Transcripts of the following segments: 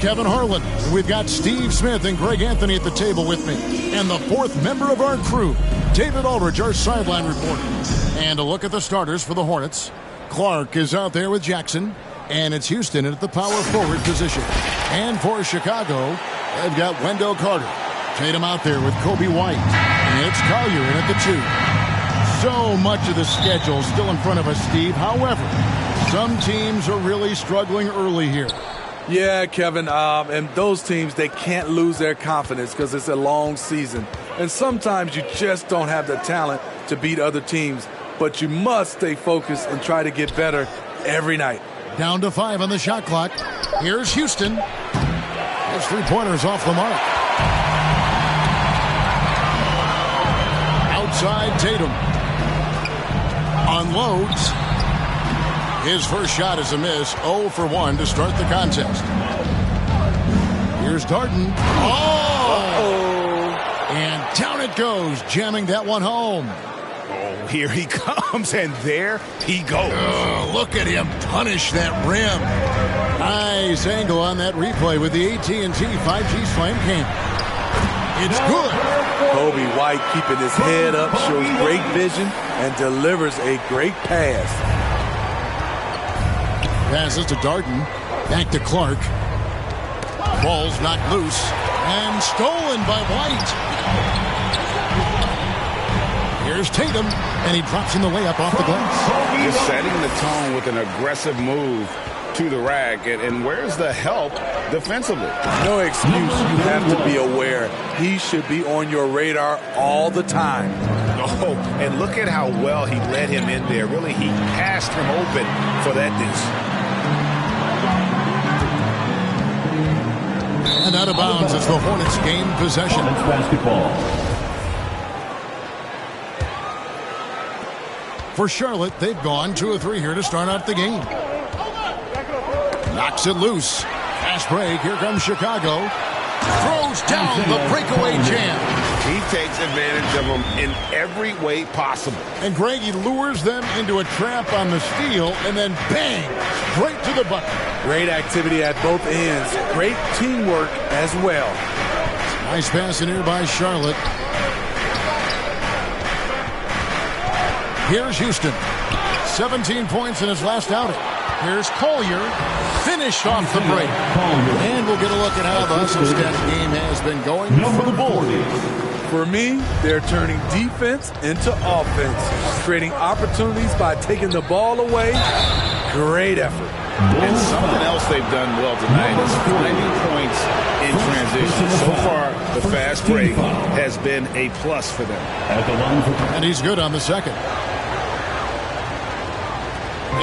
Kevin Harlan. We've got Steve Smith and Greg Anthony at the table with me. And the fourth member of our crew, David Aldridge, our sideline reporter. And a look at the starters for the Hornets. Clark is out there with Jackson. And it's Houston at the power forward position. And for Chicago, they've got Wendell Carter. Tatum out there with Kobe White. And it's Collier in at the 2. So much of the schedule still in front of us, Steve. However, some teams are really struggling early here. Yeah, Kevin, and those teams, they can't lose their confidence because it's a long season. And sometimes you just don't have the talent to beat other teams. But you must stay focused and try to get better every night. Down to 5 on the shot clock. Here's Houston. His three-pointers off the mark. Outside Tatum. Unloads. His first shot is a miss. 0 for 1 to start the contest. Here's Darden. And down it goes, jamming that one home. Oh, here he comes, and there he goes. Look at him punish that rim. Nice angle on that replay with the AT&T 5G Slam Cam. It's good. Kobe White keeping his head up, shows great vision, and delivers a great pass. Passes to Darden. Back to Clark. Ball's knocked loose. And stolen by White. Here's Tatum. And he drops in the layup off the glass. Just setting the tone with an aggressive move to the rack. And where's the help defensively? No excuse. You have to be aware. He should be on your radar all the time. Oh, and look at how well he led him in there. Really, he passed him open for that deuce. And out of bounds as the Hornets gain possession. Hornets basketball. For Charlotte, they've gone 2 of 3 here to start out the game. Knocks it loose. Fast break. Here comes Chicago. Throws down the breakaway jam. He takes advantage of them in every way possible. And Greg, he lures them into a trap on the steal, and then bang, straight to the bucket. Great activity at both ends. Great teamwork as well. Nice pass in here by Charlotte. Here's Houston. 17 points in his last outing. Here's Collier. Finished off the break. And we'll get a look at how the Hustle Stat game has been going for the Bulls. For me, they're turning defense into offense, creating opportunities by taking the ball away. Great effort. And something else they've done well tonight is finding points in transition. So far, the fast break has been a plus for them. And he's good on the second.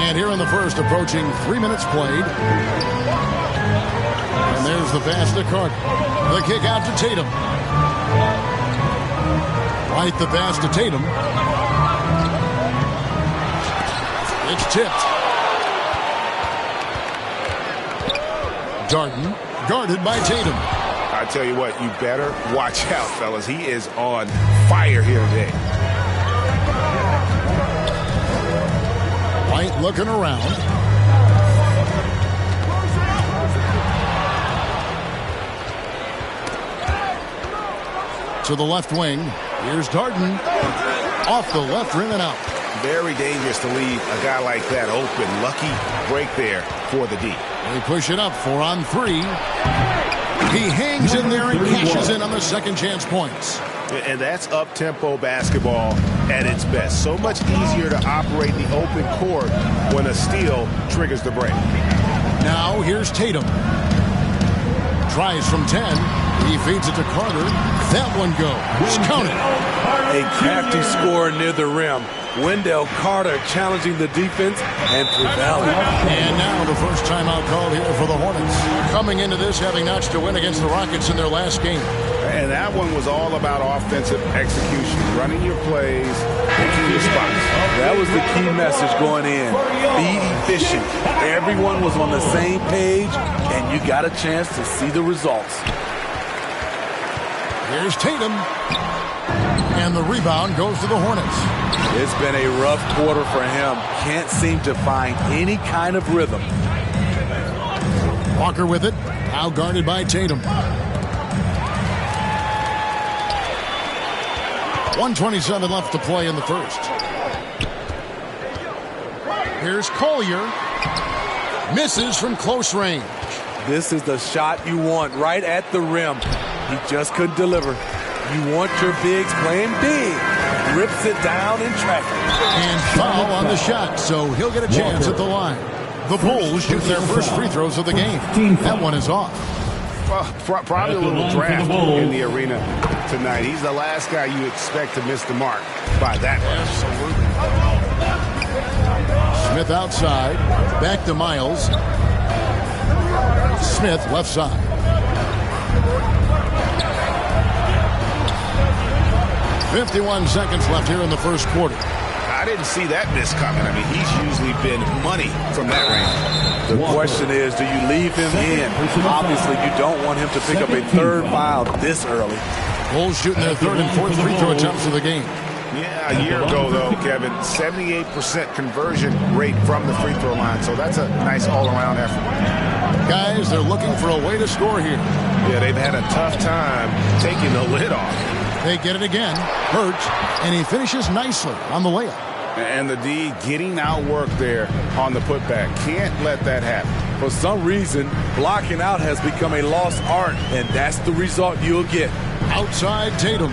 And here in the first, approaching 3 minutes played. And there's the pass to Carter. The kick out to Tatum. Right, the pass to Tatum. It's tipped. Darden, guarded by Tatum. I tell you what, you better watch out, fellas. He is on fire here today. White looking around. To the left wing. Here's Darden. Off the left rim and out. Very dangerous to leave a guy like that open. Lucky break there for the D. They push it up 4 on 3. He hangs in there and cashes in on the second chance points. And that's up-tempo basketball at its best. So much easier to operate the open court when a steal triggers the break. Now here's Tatum. Tries from 10. He feeds it to Carter. That one goes. Counted. A crafty score near the rim. Wendell Carter challenging the defense and prevailing. And now the first timeout called here for the Hornets. Coming into this having notched a win against the Rockets in their last game. And that one was all about offensive execution, running your plays into your spots. That was the key message going in. Be efficient. Everyone was on the same page, and you got a chance to see the results. Here's Tatum. And the rebound goes to the Hornets. It's been a rough quarter for him. Can't seem to find any kind of rhythm. Walker with it. Now guarded by Tatum. 1:27 left to play in the first. Here's Collier. Misses from close range. This is the shot you want right at the rim. He just couldn't deliver. You want your bigs playing big. Rips it down in traffic. And foul on the shot, so he'll get a chance at the line. The Bulls shoot their first free throws of the game. That one is off. Well, probably a little draft in the arena tonight. He's the last guy you expect to miss the mark by that much. Smith outside. Back to Miles. Smith left side. "51 seconds left here in the first quarter." I didn't see that miss coming. I mean, he's usually been money from that range. The question is, do you leave him in? Obviously, you don't want him to pick up a third foul this early. Bulls shooting their third and fourth free throw attempts of the game. Yeah, a year ago, though, Kevin, 78% conversion rate from the free throw line. So that's a nice all-around effort. Guys, they're looking for a way to score here. Yeah, they've had a tough time taking the lid off. They get it again. Hurt, and he finishes nicely on the layup. And the D getting outworked there on the putback. Can't let that happen. For some reason, blocking out has become a lost art, and that's the result you'll get. Outside Tatum.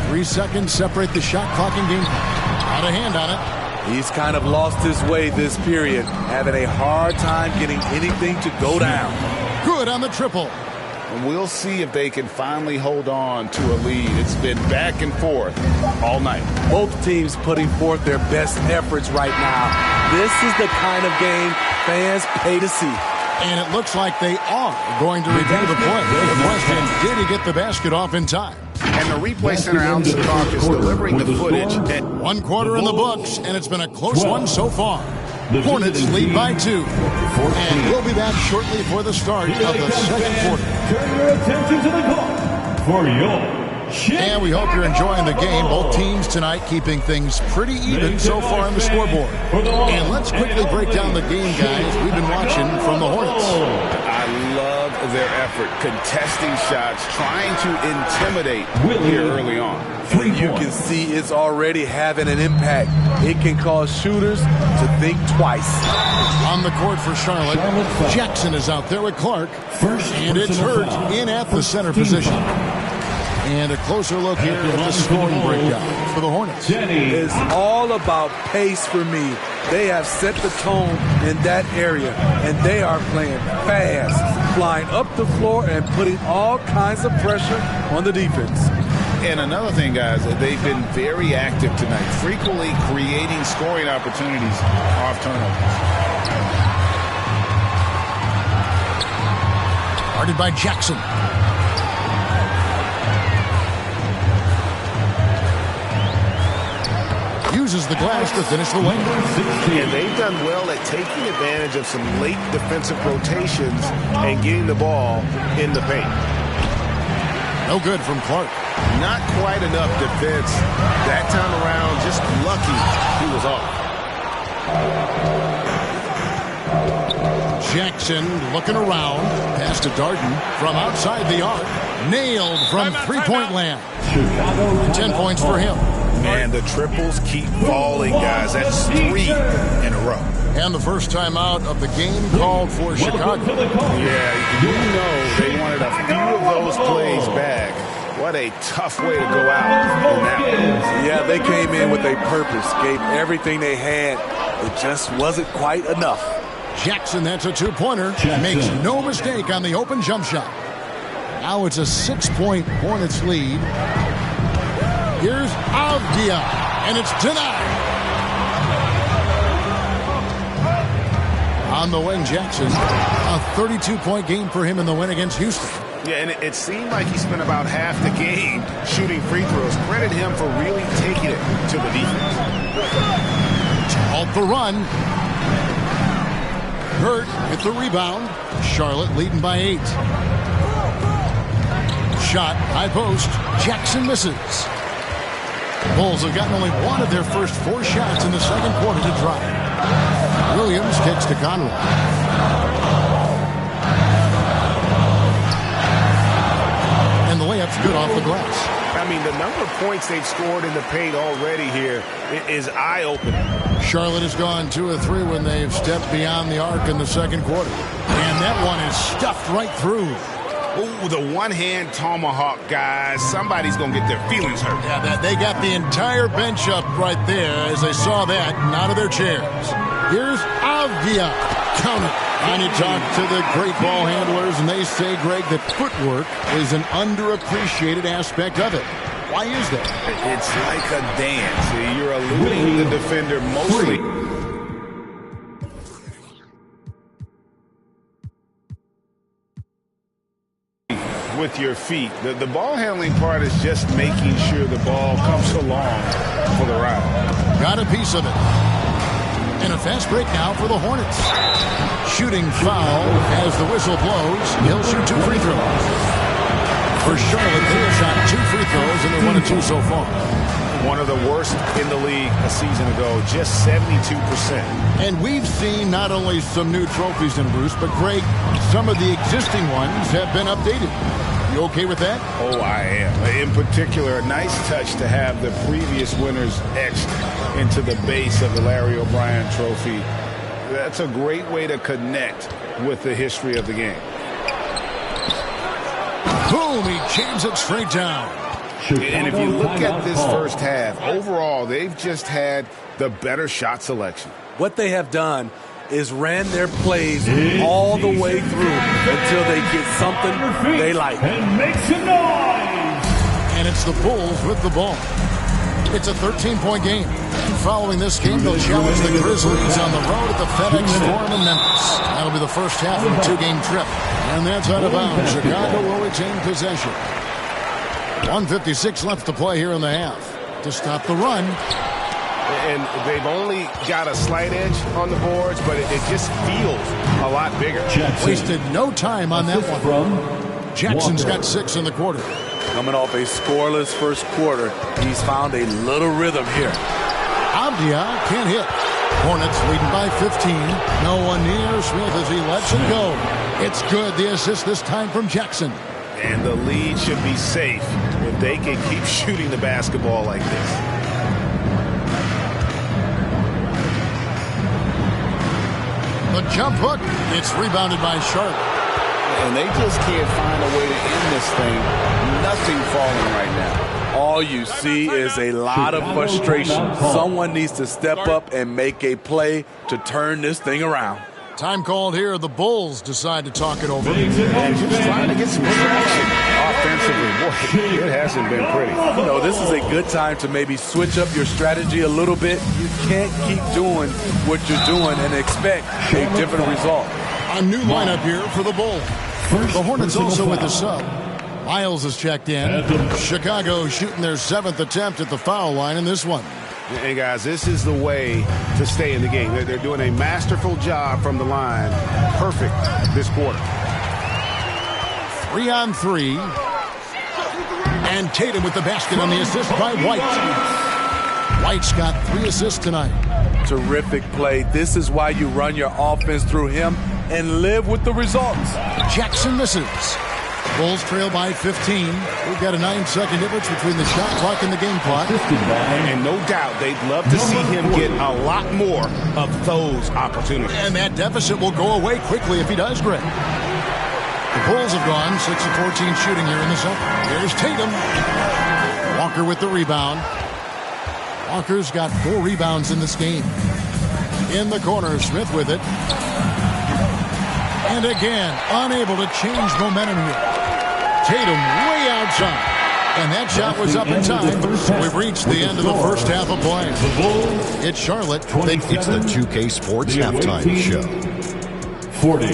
3 seconds separate the shot clock and game. Out of hand on it. He's kind of lost his way this period, having a hard time getting anything to go down. Good on the triple. And we'll see if they can finally hold on to a lead. It's been back and forth all night. Both teams putting forth their best efforts right now. This is the kind of game fans pay to see. And it looks like they are going to review the play. The question, did he get the basket off in time? And the replay center, Alan Secaucus, is delivering the footage. One quarter in the books, and it's been a close one so far. Hornets lead by 2. And we'll be back shortly for the start of the second quarter. Turn your attention to the clock for your And we hope you're enjoying the game. Both teams tonight keeping things pretty even so far on the scoreboard. And let's quickly break down the game, guys, we've been watching from the Hornets. I love their effort, contesting shots, trying to intimidate here early on. You can see it's already having an impact. It can cause shooters to think twice. On the court for Charlotte, Jackson is out there with Clark. And it's Hurt in at the center position. And a closer look here at the scoring breakdown for the Hornets. It's all about pace for me. They have set the tone in that area, and they are playing fast, flying up the floor and putting all kinds of pressure on the defense. And another thing, guys, they've been very active tonight, frequently creating scoring opportunities off turnovers. Guarded by Jackson. Uses the glass to finish the lane. And they've done well at taking advantage of some late defensive rotations and getting the ball in the paint. No good from Clark. Not quite enough defense that time around. Just lucky he was off. Jackson looking around. Pass to Darden from outside the arc. Nailed from three-point land. 10 points for him. Man, the triples keep falling, guys. That's 3 in a row. And the first time out of the game called for Chicago. Yeah, you know they wanted a few of those plays back. What a tough way to go out in that one. Yeah, they came in with a purpose, gave everything they had. It just wasn't quite enough. Jackson, that's a two-pointer. Makes no mistake on the open jump shot. Now it's a 6-point Hornets lead. Here's Avdia, and it's denied. On the win, Jackson. A 32-point game for him in the win against Houston. Yeah, and it seemed like he spent about half the game shooting free throws. Credit him for really taking it to the defense. To halt the run. Hurt with the rebound. Charlotte leading by 8. Shot, high post. Jackson misses. Bulls have gotten only one of their first 4 shots in the second quarter to drive. Williams kicks to Conroy. I mean, the number of points they've scored in the paint already here is eye-opening. Charlotte has gone 2 of 3 when they've stepped beyond the arc in the second quarter. And that one is stuffed right through. Ooh, the one-hand tomahawk, guys. Somebody's going to get their feelings hurt. Yeah, they got the entire bench up right there as they saw that and out of their chairs. Here's Avdia. Count it. And you talk to the great ball handlers, and they say, Greg, that footwork is an underappreciated aspect of it. Why is that? It's like a dance. You're eluding the defender mostly. With your feet. The ball handling part is just making sure the ball comes along for the ride. Got a piece of it. And a fast break now for the Hornets. Shooting foul as the whistle blows. He'll shoot 2 free throws. For Charlotte, they have shot 2 free throws, and they're 1 of 2 so far. One of the worst in the league a season ago, just 72%. And we've seen not only some new trophies in Bruce, but Greg, some of the existing ones have been updated. You okay with that? Oh, I am. In particular, a nice touch to have the previous winners etched into the base of the Larry O'Brien trophy. That's a great way to connect with the history of the game. Boom, he jams it straight down. And if you look at this first half, overall, they've just had the better shot selection. What they have done is ran their plays all the way through until they get something they like. And make some noise. And it's the Bulls with the ball. It's a 13-point game. Following this game, they'll challenge the Grizzlies on the road at the FedEx Forum in Memphis. That'll be the first half of a 2-game trip. And that's out of bounds. Chicago will retain possession. 1:56 left to play here in the half to stop the run. And they've only got a slight edge on the boards, but it just feels a lot bigger. Wasted no time on that one. Jackson's got 6 in the quarter. Coming off a scoreless first quarter, he's found a little rhythm here. Avdia can't hit. Hornets leading by 15. No one near Smith as he lets it go. It's good. The assist this time from Jackson. And the lead should be safe if they can keep shooting the basketball like this. The jump hook. It's rebounded by Charlotte. And they just can't find a way to end this thing. Nothing falling right now. All you see is a lot of frustration. Someone needs to step up and make a play to turn this thing around. Time called here. The Bulls decide to talk it over. And just trying to get some traction offensively. Boy, it hasn't been pretty. You know, this is a good time to maybe switch up your strategy a little bit. You can't keep doing what you're doing and expect a different result. A new lineup here for the Bulls. The Hornets also with a sub. Miles is checked in. Chicago shooting their 7th attempt at the foul line in this one. And guys, this is the way to stay in the game. They're doing a masterful job from the line. Perfect this quarter. 3 on 3. And Tatum with the basket on the assist by White. White's got 3 assists tonight. Terrific play. This is why you run your offense through him and live with the results. Jackson misses. Bulls trail by 15. We've got a 9-second difference between the shot clock and the game clock. And no doubt they'd love to see him get a lot more of those opportunities. And that deficit will go away quickly if he does, Greg. The Bulls have gone 6 of 14 shooting here in the second. Here's Tatum. Walker with the rebound. Walker's got 4 rebounds in this game. In the corner, Smith with it. And again, unable to change momentum here. Tatum way outside. And that shot was up in time. We've reached the end of the first half of play. It's Charlotte. It's the 2K Sports Halftime Show. 40.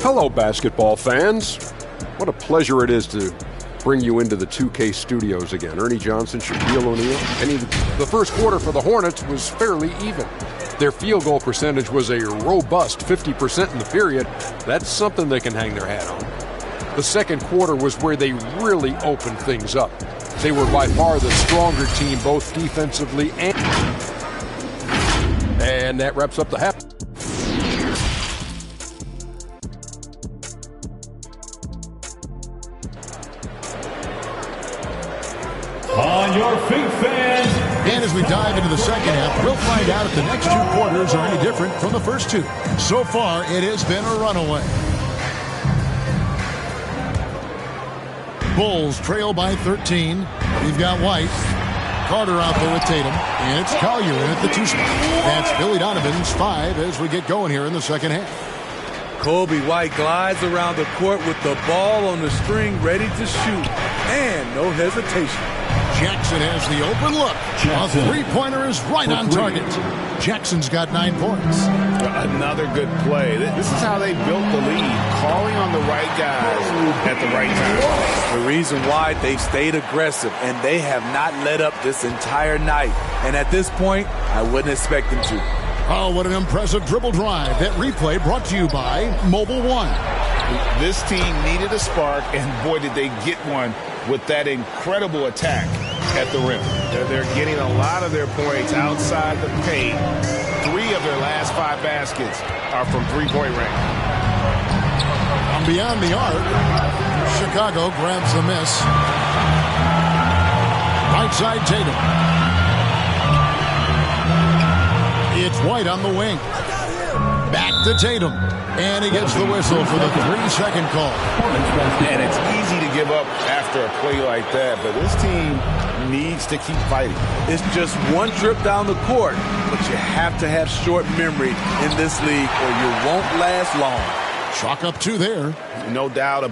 Hello, basketball fans. What a pleasure it is to bring you into the 2K studios again. Ernie Johnson, Shaquille O'Neal. The first quarter for the Hornets was fairly even. Their field goal percentage was a robust 50% in the period. That's something they can hang their hat on. The second quarter was where they really opened things up. They were by far the stronger team, both defensively and that wraps up the half. Perfect fans. And as we dive into the second half, we'll find out if the next two quarters are any different from the first two. So far, it has been a runaway. Bulls trail by 13. We've got White. Carter out there with Tatum. And it's Collier in at the 2 spot. That's Billy Donovan's 5 as we get going here in the second half. Kobe White glides around the court with the ball on the string ready to shoot. And no hesitation. Jackson has the open look. A three-pointer is right on target. Jackson's got 9 points. Another good play. This is how they built the lead, calling on the right guys at the right time. The reason why they stayed aggressive, and they have not let up this entire night. And at this point, I wouldn't expect them to. Oh, what an impressive dribble drive. That replay brought to you by Mobile One. This team needed a spark, and boy, did they get one with that incredible attack at the rim. They're getting a lot of their points outside the paint. 3 of their last 5 baskets are from three-point range. From beyond the arc, Chicago grabs the miss. Right side Tatum. It's White on the wing. Back to Tatum. And he gets the whistle for the 3-second call. And it's easy to give up after a play like that, but this team needs to keep fighting. It's just one trip down the court, but you have to have short memory in this league or you won't last long. Chalk up 2 there. No doubt about it.